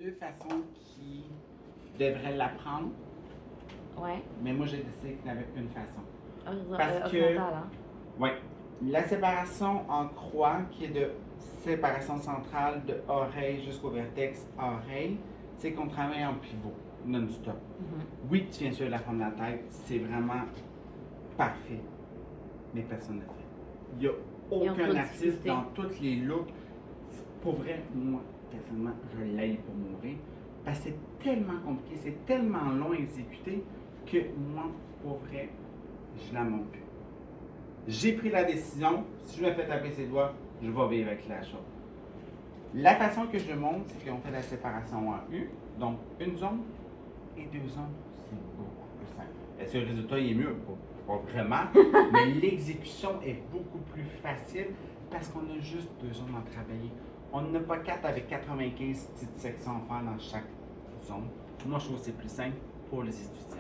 deux façons qui devraient l'apprendre, Ouais. mais moi j'ai décidé qu'il n'y avait qu'une façon. Parce que. Hein? Oui. La séparation en croix, qui est de séparation centrale de oreille jusqu'au vertex oreille, c'est qu'on travaille en pivot, non-stop. Oui, tu viens sur la forme de la tête, c'est vraiment parfait, mais personne ne le fait. Il n'y a aucun artiste dans tous les looks. Pour vrai, moi, personnellement, je l'aille pour mourir. Parce que c'est tellement compliqué, c'est tellement long à exécuter que moi, pour vrai, je la monte plus. J'ai pris la décision, si je me fais taper ses doigts, je vais vivre avec la chose. La façon que je monte, c'est qu'on fait la séparation en U, donc une zone et deux zones, c'est beaucoup plus simple. Est-ce que le résultat est mieux? Pas vraiment, mais l'exécution est beaucoup plus facile parce qu'on a juste deux zones à travailler. On n'a pas 4 avec 95 petites sections à faire dans chaque zone. Moi, je trouve que c'est plus simple pour les étudiants.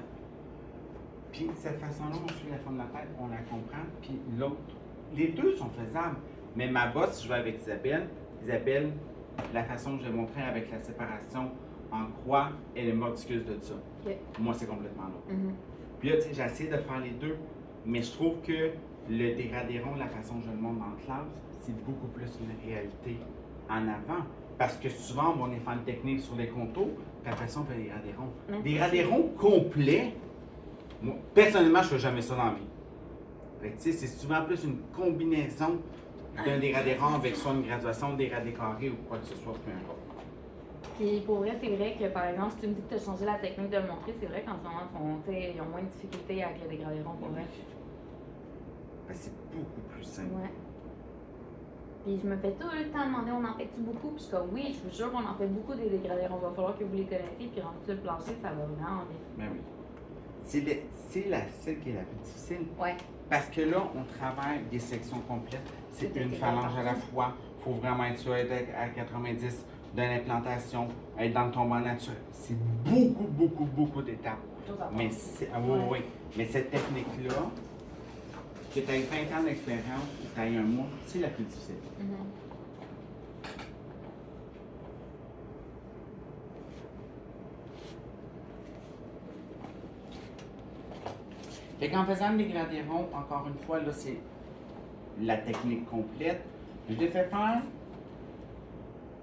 Puis, cette façon-là, on suit la forme de la tête, on la comprend, puis l'autre. Les deux sont faisables. Mais ma boss, je vais avec Isabelle. Isabelle, la façon que je vais montrer avec la séparation en croix, elle est morticuse de ça. Okay. Moi, c'est complètement l'autre. Puis là, tu sais, j'essaie de faire les deux, mais je trouve que le dégradé rond, la façon que je le montre dans la classe, c'est beaucoup plus une réalité en avant. Parce que souvent, on est faire une technique sur les contours, puis après ça, on fait des dégradés ronds. Des dégradés ronds complets, moi, personnellement, je ne fais jamais ça dans la vie. C'est souvent plus une combinaison d'un dégradé rond avec soit une graduation, un dégradé carré ou quoi que ce soit, peu importe. Puis pour vrai, c'est vrai que par exemple, si tu me dis que tu as changé la technique de le montrer, c'est vrai qu'en ce moment, ils ont moins de difficultés avec le dégradé rond pour vrai. Ben, c'est beaucoup plus simple. Ouais. Puis je me fais tout le temps demander, on en fait-tu beaucoup? Puis je suis comme, oui, je suis sûre qu'on en fait beaucoup des dégradés ronds. Il va falloir que vous les connaissiez, puis rendu sur le plancher, ça va vraiment bien. Ben oui. C'est la celle qui est la plus difficile. Ouais. Parce que là, on travaille des sections complètes. C'est une phalange à la fois. Il faut vraiment être sûr d'être à 90 de l'implantation, être dans le tombant naturel. C'est beaucoup d'étapes. Mais oui. Mais cette technique-là, que tu aies 20 ans d'expérience ou que tu aies un mois, c'est la plus difficile. Fait qu'en faisant le dégradé rond, encore une fois, là, c'est la technique complète. Je l'ai fait faire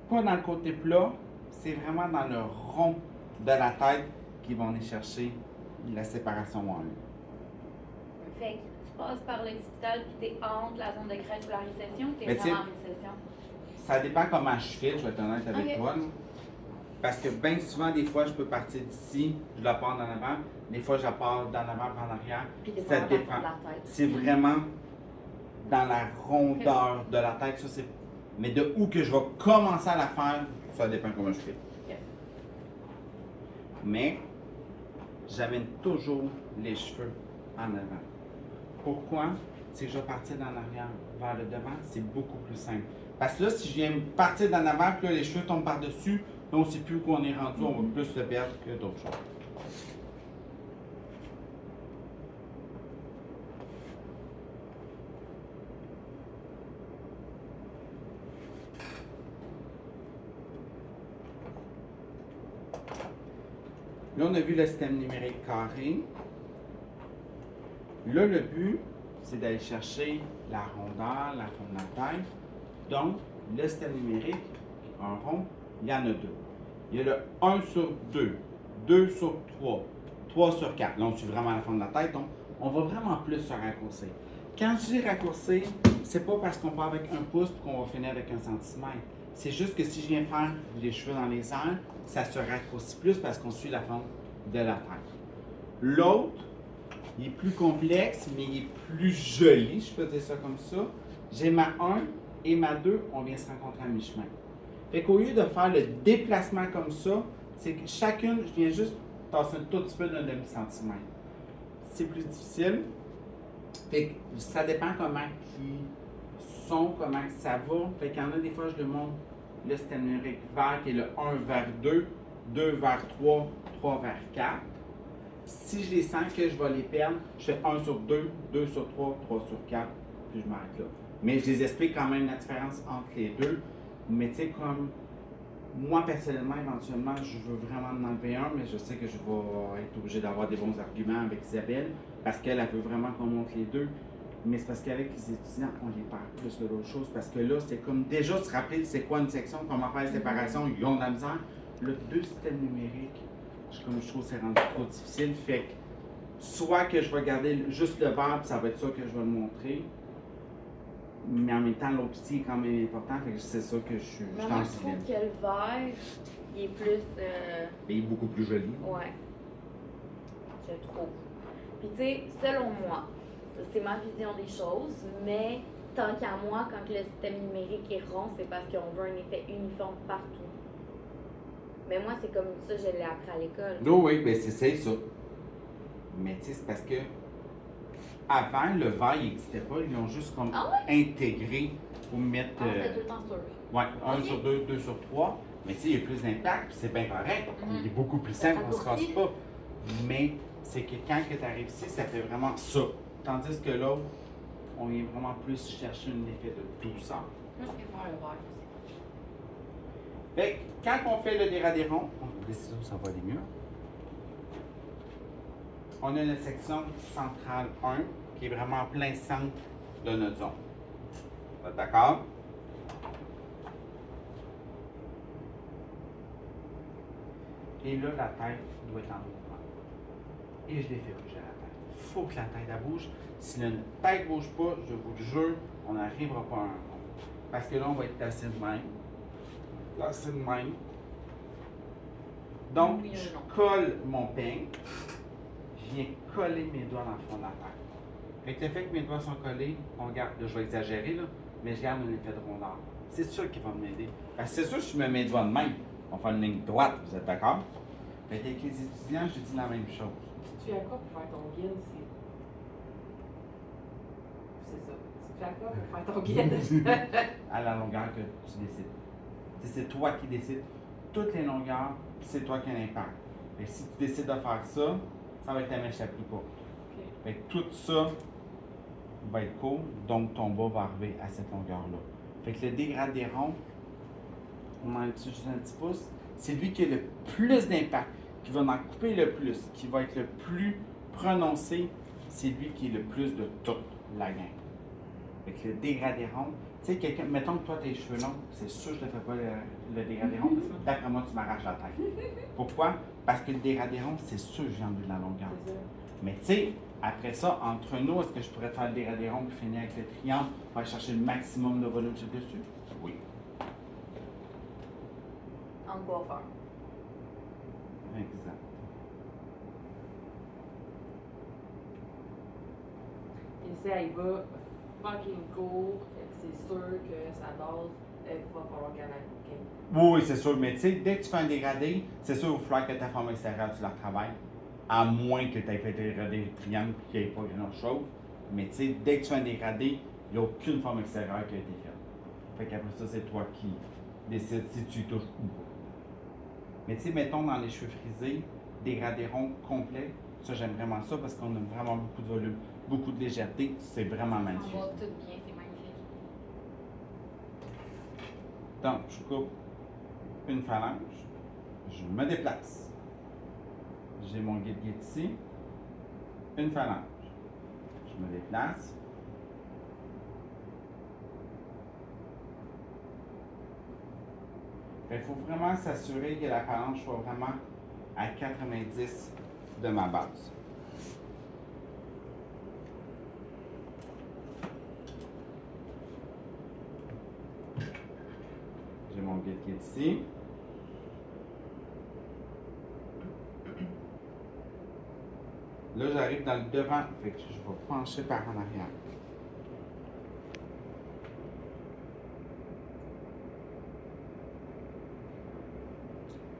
pas dans le côté plat, c'est vraiment dans le rond de la tête qu'ils vont aller chercher la séparation en U. Fait que tu passes par l'occipital puis t'es entre la zone de crête ou la récession ou t'es vraiment en récession? Ça dépend comment je file, je vais être honnête avec toi. Là. Parce que bien souvent, des fois, je peux partir d'ici, je la pars d'en avant. Des fois, je la pars d'en avant en arrière. Ça dépend. C'est vraiment dans la rondeur de la tête. Ça, c'est... Mais de où que je vais commencer à la faire, ça dépend comment je fais. Okay. Mais j'amène toujours les cheveux en avant. Pourquoi? C'est que je vais partir d'en arrière vers le devant, c'est beaucoup plus simple. Parce que là, si je viens partir d'en avant, puis là, les cheveux tombent par-dessus, là, on ne sait plus où on est rendu, on va plus se perdre que d'autres choses. Là, on a vu le système numérique carré. Là, le but, c'est d'aller chercher la rondeur, la forme de la tête. Donc, le système numérique, un rond, il y en a deux. Il y a le 1 sur 2, 2 sur 3, 3 sur 4. Là, on suit vraiment la forme de la tête, donc on va vraiment plus se raccourcir. Quand je dis raccourcir, c'est pas parce qu'on part avec un pouce qu'on va finir avec un centimètre. C'est juste que si je viens faire les cheveux dans les airs, ça se raccourcit plus parce qu'on suit la forme de la tête. L'autre, il est plus complexe, mais il est plus joli, je peux dire ça comme ça. J'ai ma 1 et ma 2, on vient se rencontrer à mi-chemin. Fait qu'au lieu de faire le déplacement comme ça, c'est que chacune, je viens juste tasser un tout petit peu d'un demi-centimètre. C'est plus difficile. Fait que ça dépend comment ils sont, comment ça va. Fait qu'il y en a des fois, je demande le système numérique vers, qui est le 1 vers 2, 2 vers 3, 3 vers 4. Si je les sens que je vais les perdre, je fais 1 sur 2, 2 sur 3, 3 sur 4, puis je m'arrête là. Mais je les explique quand même la différence entre les deux. Mais tu sais, comme Moi, personnellement, éventuellement, je veux vraiment en enlever un, mais je sais que je vais être obligé d'avoir des bons arguments avec Isabelle, parce qu'elle elle veut vraiment qu'on monte les deux. Mais c'est parce qu'avec les étudiants, on les perd plus que d'autres choses, parce que là, c'est comme déjà se rappeler c'est quoi une section, comment faire la séparation, ils ont de la misère. Le deux systèmes numériques, comme je trouve que c'est rendu trop difficile, fait que soit que je vais garder juste le vert, puis ça va être ça que je vais le montrer, mais en même temps, l'autre outil est quand même important, fait que c'est ça que je suis Mais dans moi, le je trouve dilemme. que le vert, il est plus. Mais il est beaucoup plus joli. Ouais. Je trouve. Puis, tu sais, selon moi, c'est ma vision des choses, mais tant qu'à moi, quand le système numérique est rond, c'est parce qu'on veut un effet uniforme partout. Mais moi, c'est comme ça, je l'ai appris à l'école. Oh oui, ben c'est ça. Mais tu sais, c'est parce que avant, le vert, il n'existait pas. Ils l'ont juste comme Ah intégré pour mettre. Ah, c'était tout le temps sûr. Ouais, 1 Ok. sur 2, 2 sur 3. Mais tu sais, il y a plus d'impact, puis c'est bien correct. Il est beaucoup plus simple, on se casse raccourci. pas. Mais c'est que quand tu arrives ici, ça fait vraiment ça. Tandis que l'autre, on vient vraiment plus chercher un effet de douceur. Moi, je préfère le vert. Fait que quand on fait le dégradé rond, on décide où ça va aller mieux. On a notre section centrale 1 qui est vraiment en plein centre de notre zone. Vous êtes d'accord? Et là, la tête doit être en mouvement. Et je l'ai fait bouger la tête. Il faut que la tête elle bouge. Si la tête ne bouge pas, je vous le jure, on n'arrivera pas à un rond. Parce que là, on va être placé de même. Placé de même. Donc, Oui, je non. colle mon peigne. Je viens coller mes doigts dans le fond de la tête. Fait que le fait que mes doigts sont collés, on garde, là, je vais exagérer, là, mais je garde un effet de rondeur. C'est sûr qu'il va m'aider. Parce que c'est sûr que je me mets mes doigts de même. On va faire une ligne droite, vous êtes d'accord? Fait qu'avec les étudiants, je dis la même chose. Tu fais à quoi pour faire ton guide? C'est ça. Tu fais à quoi pour faire ton guide? À la longueur que tu décides. C'est toi qui décides. Toutes les longueurs, c'est toi qui as l'impact. Fait que si tu décides de faire ça, ça va être la mèche la plus courte. Ok. Fait que tout ça va être court, donc ton bas va arriver à cette longueur-là. Fait que le dégradé rond, on en utilise juste un petit pouce, c'est lui qui a le plus d'impact, qui va en couper le plus, qui va être le plus prononcé, c'est lui qui est le plus de toute la gang. Fait que le dégradé rond, tu sais, quelqu'un, mettons que toi tes cheveux longs, c'est sûr que je ne te fais pas le dégradé rond, parce que d'après moi tu m'arraches la tête. Pourquoi? Parce que le dégradé rond, c'est sûr que j'ai enlevé de la longueur. C'est ça. Mais tu sais, après ça, entre nous, est-ce que je pourrais faire le dégradé rond puis finir avec le triangle pour aller chercher le maximum de volume sur le dessus? Oui. En coiffeur. Exact. Et ça, il va fucking court. C'est sûr que sa base, va falloir qu'elle aille. Oui, oui, c'est sûr. Mais tu sais, dès que tu fais un dégradé, c'est sûr qu'il va falloir que ta forme extérieure, tu la retravailles. À moins que tu aies fait dégrader le triangle et qu'il n'y ait pas grand-chose. Mais tu sais, dès que tu fais un dégradé, il n'y a aucune forme extérieure qui a été faite. Fait qu'après ça, c'est toi qui décides si tu y touches ou pas. Mais tu sais, mettons dans les cheveux frisés, dégradé rond complet, ça j'aime vraiment ça parce qu'on a vraiment beaucoup de volume, beaucoup de légèreté, c'est vraiment Ça magnifique. va tout bien, c'est magnifique. Donc, je coupe une phalange, je me déplace. J'ai mon guide ici, une phalange. Je me déplace. Il faut vraiment s'assurer que la phalange soit vraiment à 90 de ma base. J'ai mon guide qui est ici. Là, j'arrive dans le devant, fait que je vais pencher par en arrière.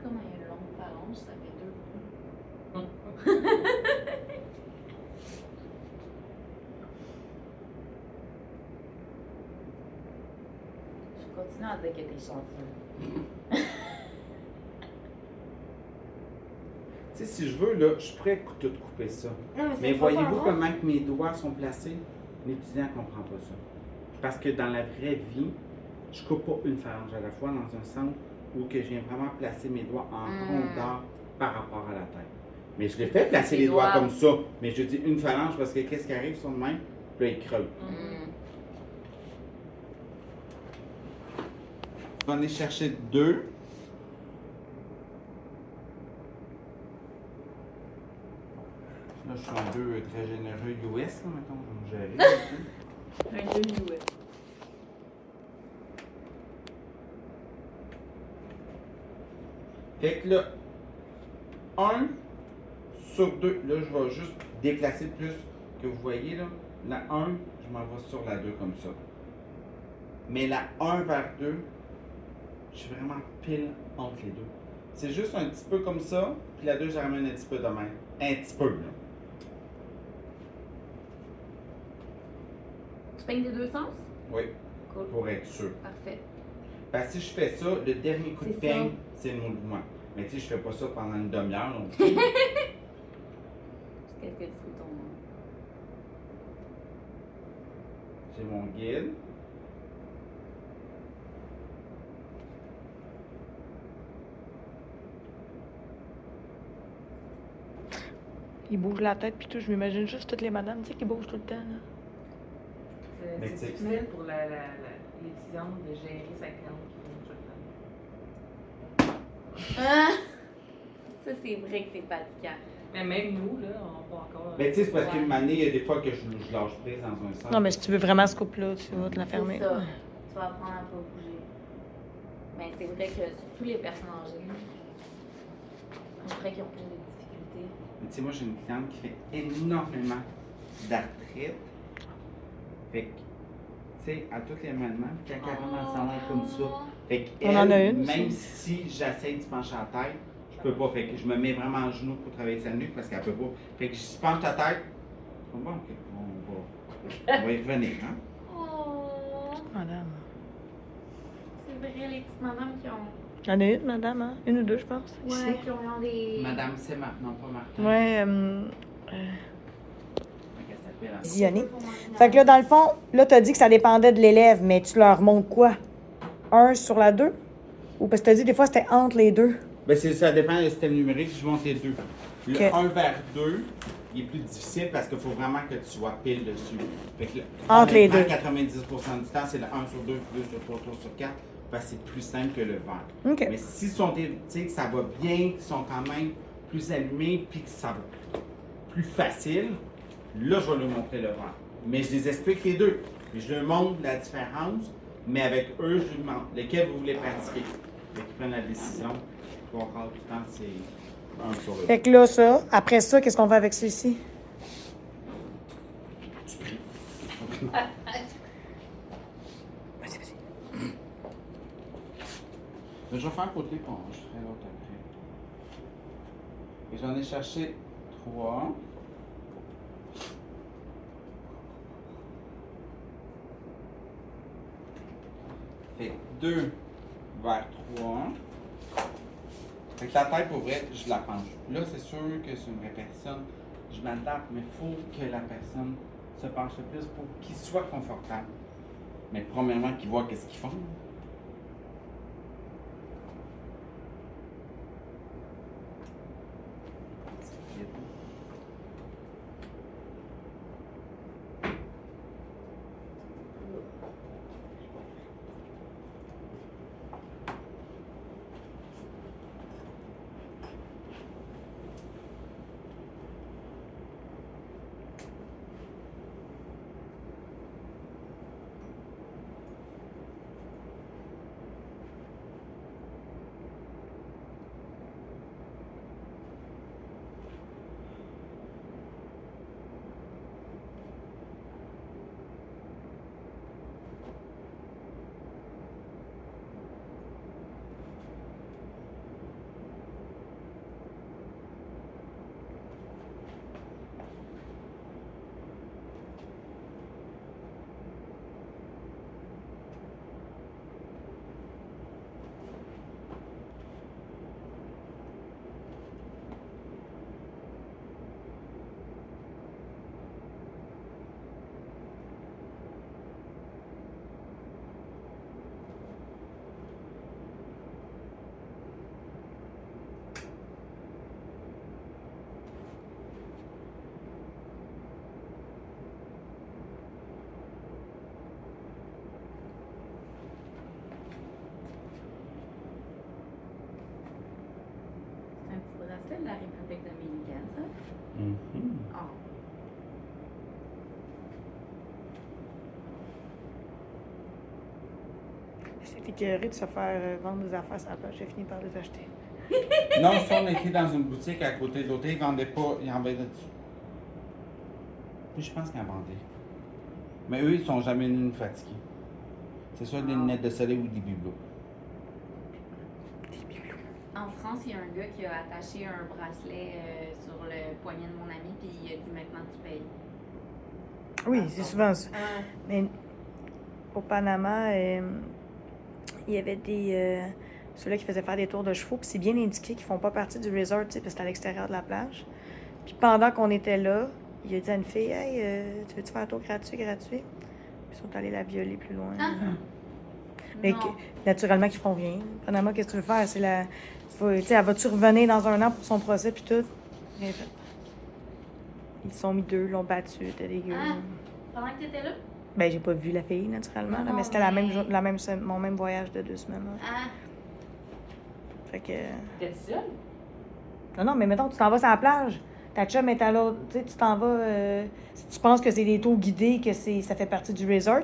Comme un long phalange, ça fait 2 points. Je continue à dire que t'es chanceux. Tu sais, si je veux, là, je pourrais tout couper ça. Non, Mais voyez-vous comment que mes doigts sont placés? L'étudiant ne comprend pas ça. Parce que dans la vraie vie, je coupe pas une phalange à la fois dans un centre, où que je viens vraiment placer mes doigts en rondeur par rapport à la tête. Mais je l'ai fait placer les doigts comme ça. Mais je dis une phalange parce que qu'est-ce qui arrive sur le même? Puis là, il creuse. On va aller chercher 2. Là, je suis en 2 très généreux US, là, mettons, je vais me gérer. Un 2 US. Fait que là, 1 sur 2, là, je vais juste déplacer le plus que vous voyez, là. La 1, je m'en vais sur la 2 comme ça. Mais la 1 vers 2, je suis vraiment pile entre les deux. C'est juste un petit peu comme ça, puis la 2, je la ramène un petit peu de même. Un petit peu, là. Tu peignes des deux sens? Oui, Cool. pour être sûr. Parfait. Parce que si je fais ça, le dernier coup de C'est peigne, ça. c'est le mouvement. Mais tu sais, je fais pas ça pendant une demi-heure non plus. Jusqu'à ce que tu trouves ton. J'ai mon guide. Il bouge la tête puis tout. Je m'imagine juste toutes les madames, tu sais, qui bougent tout le temps. Là. Mais C'est tu sais- difficile pour l'étudiante de gérer sa cliente qui vient tout le temps. Ah! Ça, c'est vrai que c'est fatigant. Mais même nous, là, on peut encore. Mais tu sais, c'est parce qu'une année, il y a des fois que je lâche prise dans un sens. Non, mais si tu veux vraiment ce couple-là, tu vas te la C'est fermer. ça. Tu vas apprendre à pas bouger. Mais c'est vrai que surtout les personnes âgées, on dirait qu'ils ont plus de difficultés. Mais tu sais, moi, j'ai une cliente qui fait énormément d'arthrite. Fait que, tu sais, à toutes les moments, puis quand elle rentre dans le salon comme ça. Fait que On en a elle, une même aussi. si j'essaie de se pencher la tête, je peux pas. Fait que je me mets vraiment à genoux pour travailler sa nuque parce qu'elle peut pas. Fait que je penche ta tête. Bon, ok, on va y revenir, hein? Oh! Madame. C'est vrai, les petites madames qui ont. Il y en a une, madame, hein? Une ou deux, je pense. Ici. Ouais, qui ont des. Madame, c'est maintenant, pas Martin. Ouais, Qu'elle s'appelle, hein? Zioni. Fait que là, dans le fond, là, t'as dit que ça dépendait de l'élève, mais tu leur montres quoi? Un sur la deux? Ou parce que t'as dit des fois c'était entre les deux. Ben, ça dépend du système numérique, je monte les deux. Le Ok. 1 vers 2, il est plus difficile parce qu'il faut vraiment que tu sois pile dessus. Fait que Entre les deux. 90% du temps, c'est le 1 sur 2, 2 sur 3, 3 sur 4, parce que c'est plus simple que le vert. OK. Mais si sont, tu sais, que ça va bien, qu'ils sont quand même plus allumés, puis que ça va plus facile, là, je vais leur montrer le vert. Mais je les explique les deux. Puis je leur montre la différence, mais avec eux, je leur demande lequel vous voulez pratiquer. Fait qu'ils prennent la décision. Trois quarts du temps, c'est un sur le Fait que là, ça, après ça, qu'est-ce qu'on fait avec celui-ci? Tu pries. Vas-y, vas-y. Je vais faire côté l'éponge, je ferai l'autre après. Et j'en ai cherché 3. Fait 2 vers 3. Fait que la tête, pour vrai, je la penche. Là, c'est sûr que c'est une vraie personne. Je m'adapte, mais il faut que la personne se penche le plus pour qu'il soit confortable. Mais premièrement, qu'il voit qu'est-ce qu'ils font. bracelet de la République dominicaine, ça? Mhm. Oh. C'est écœuré de se faire vendre des affaires sur la plage. J'ai fini par les acheter. Non, ça, on était dans une boutique à côté de l'hôtel, ils vendaient pas, ils en vendaient dessus. Puis je pense qu'ils en vendaient. Mais eux, ils sont jamais venus nous fatiguer. C'est soit des lunettes de soleil ou des bibelots. En France, il y a un gars qui a attaché un bracelet sur le poignet de mon ami, puis il a dit maintenant tu payes. Oui, c'est souvent ça. Ah. Mais au Panama, il y avait des. Ceux-là qui faisaient faire des tours de chevaux, puis c'est bien indiqué qu'ils font pas partie du resort, tu sais, parce que c'est à l'extérieur de la plage. Puis pendant qu'on était là, il a dit à une fille: Hey, tu veux-tu faire un tour gratuit? Puis ils sont allés la violer plus loin. Ah. Mais Non. naturellement, qu'ils font rien. Panama, qu'est-ce que tu veux faire? C'est la. Tu sais, elle va-tu revenir dans un an pour son procès, puis tout? Rien fait. Ils se sont mis deux, l'ont battu, c'était dégueu. Ah. Pendant que t'étais là? Ben, j'ai pas vu la fille, naturellement, là, Non, mais c'était mon même voyage de 2 semaines. Là. Ah. Fait que. T'es seule? Non, mais mettons, tu t'en vas sur la plage. Ta chum est à l'autre. Tu sais, tu t'en vas. Si tu penses que c'est des tours guidés, que ça fait partie du resort.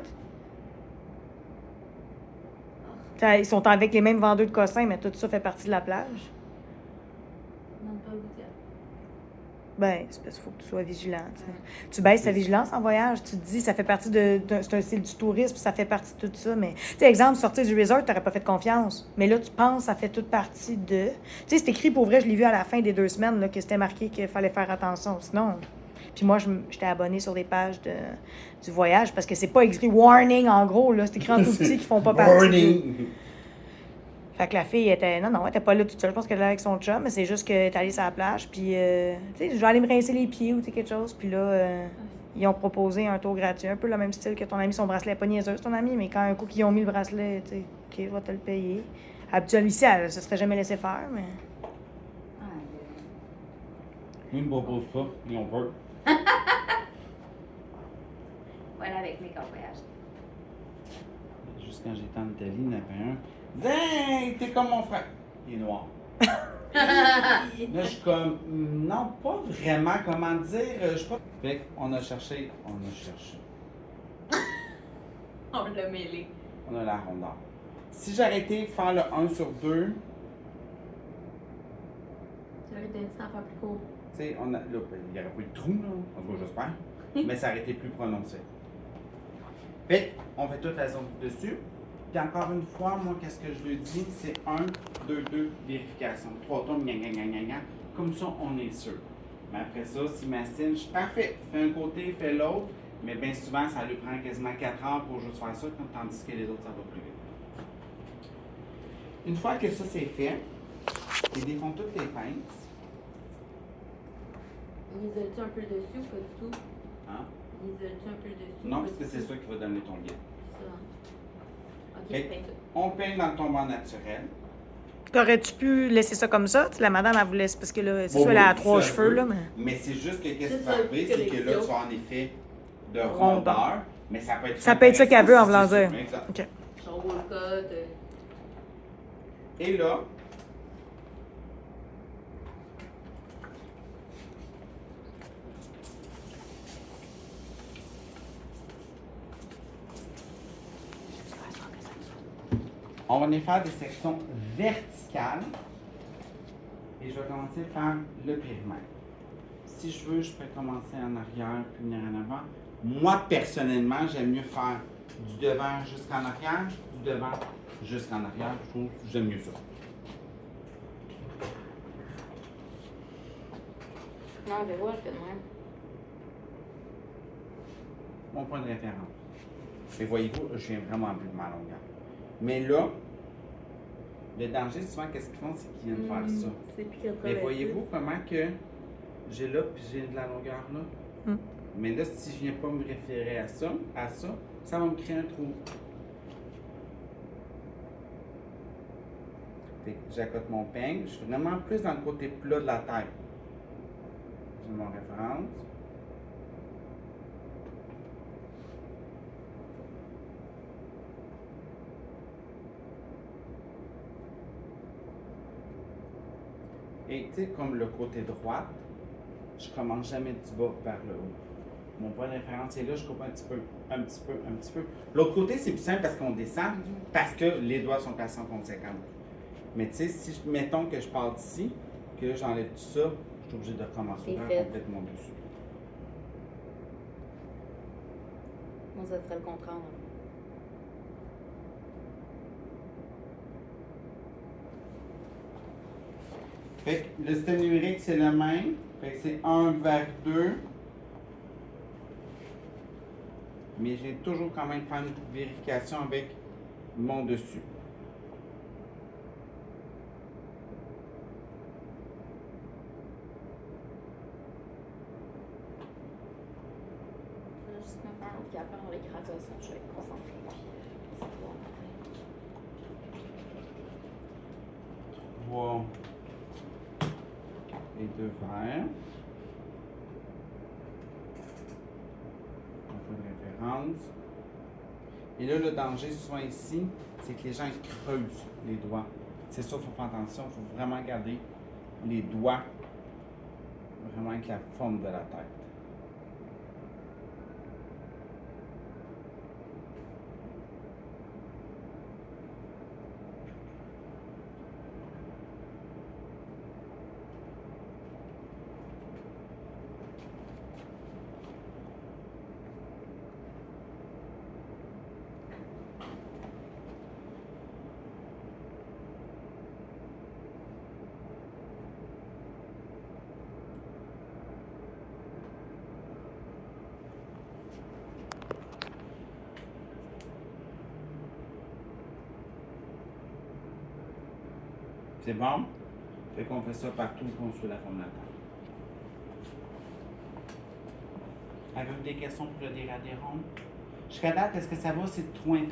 Ils sont avec les mêmes vendeurs de cossins, mais tout ça fait partie de la plage. Non, pas goûter. Ben, c'est parce qu'il faut que tu sois vigilant. Tu sais. Tu baisses ta vigilance en voyage. Tu te dis, ça fait partie c'est un style du tourisme, ça fait partie de tout ça. Mais, tu sais, exemple, sortir du resort, tu n'aurais pas fait confiance. Mais là, tu penses, ça fait toute partie de. Tu sais, c'est écrit pour vrai, je l'ai vu à la fin des 2 semaines, là, que c'était marqué qu'il fallait faire attention. Sinon. Puis moi, j'étais abonnée sur des pages du voyage parce que c'est pas écrit warning en gros, là. C'est écrit en tout petit qui font pas partie. Warning! Fait que la fille était. Non, elle était pas là toute seule. Je pense qu'elle était là avec son chum, mais c'est juste qu'elle est allée sur la plage. Puis, tu sais, je vais aller me rincer les pieds ou quelque chose. Puis là, ils ont proposé un tour gratuit. Un peu le même style que ton ami, son bracelet. Pas niaiseuse, ton ami, mais quand un coup qu'ils ont mis le bracelet, tu sais, OK, va te le payer. Habituellement, ici, elle se serait jamais laissé faire, mais. Nous, ne propose pas, ils ont peur. Voilà, avec mes voyages. Juste quand j'étais en Italie, il y en avait un. Hey, t'es comme mon frère. Il est noir. Là, je suis comme, non, pas vraiment, comment dire, je sais pas. Fait qu'on a cherché. On l'a mêlé. On a la rondeur. Si j'aurais été faire le 1 sur 2, Tu aurais été dit d'en faire plus court. tu sais, il n'y aurait pas eu de trou, là, en tout cas, j'espère, mais ça aurait été plus prononcé. Fait on fait toute la zone dessus. Puis encore une fois, moi, qu'est-ce que je lui dis, c'est 1, 2, 2, vérification. 3 tours, gna, gna, gna, gna, gna. Comme ça, on est sûr. Mais après ça, si Mastine, je suis parfait, fais un côté, fais l'autre. Mais bien souvent, ça lui prend quasiment 4 heures pour juste faire ça, tandis que les autres, ça va plus vite. Une fois que ça c'est fait, ils défont toutes les pinces. Ils isolent-tu un peu le dessus ou pas du tout? Hein? Ils isolent-tu un peu le dessus? Non, ou parce pas que du c'est tout? ça qui va donner ton guide. C'est ça. Ok, Fait je peins tout. On peint dans le tombant naturel. T'aurais-tu pu laisser ça comme ça? Tu sais, la madame, elle voulait. Parce que là, c'est Bon, sûr, elle a oui, 3 ça cheveux, peut. là, mais. Mais c'est juste que qu'est-ce C'est qui va ça, arriver, c'est que là, tu correction. vas en effet de Rondeur. rondeur. Mais ça peut être Ça peut être ça qu'elle veut, en voulant intéressant, dire. c'est ça. OK. Genre roll cut. Et là, on va aller faire des sections verticales. Et je vais commencer par le périmètre. Si je veux, je peux commencer en arrière puis venir en avant. Moi, personnellement, j'aime mieux faire du devant jusqu'en arrière, du devant jusqu'en arrière. Je trouve que j'aime mieux ça. Non, Véro, elle fait de même. Mon point de référence. Et voyez-vous, je viens vraiment plus de ma longueur. Mais là, le danger, souvent, qu'est-ce qu'ils font, c'est qu'ils viennent faire ça. C'est plus que Mais voyez-vous comment que j'ai là, puis j'ai de la longueur là? Mm. Mais là, si je viens pas me référer à ça, ça va me créer un trou. Fait que j'accote mon peigne, je suis vraiment plus dans le côté plat de la tête. J'ai mon référence. Et tu sais, comme le côté droit, je commence jamais du bas vers le haut. Mon point de référence est là, je coupe un petit peu, un petit peu, un petit peu. L'autre côté, c'est plus simple parce qu'on descend, parce que les doigts sont placés en conséquence. Mais tu sais, si mettons que je pars d'ici, que là j'enlève tout ça, je suis obligé de recommencer C'est vers fait. complètement dessus. Moi, ça serait le contraire. Fait que le système numérique, c'est le même. Fait que c'est 1 vers 2. Mais j'ai toujours quand même fait une vérification avec mon dessus. Je vais juste me faire un petit après avec Racosson, je vais être concentrée. Puis, c'est bon. 3 et 2 verts. Un peu de référence. Et là, le danger souvent ici, c'est que les gens ils creusent les doigts. C'est ça, il faut faire attention. Il faut vraiment garder les doigts vraiment avec la forme de la tête. C'est bon? Fait qu'on fait ça partout qu'on suit la forme de la tête. Avez-vous des questions pour le déradéron? Jusqu'à date, est-ce que ça va? C'est trop intense?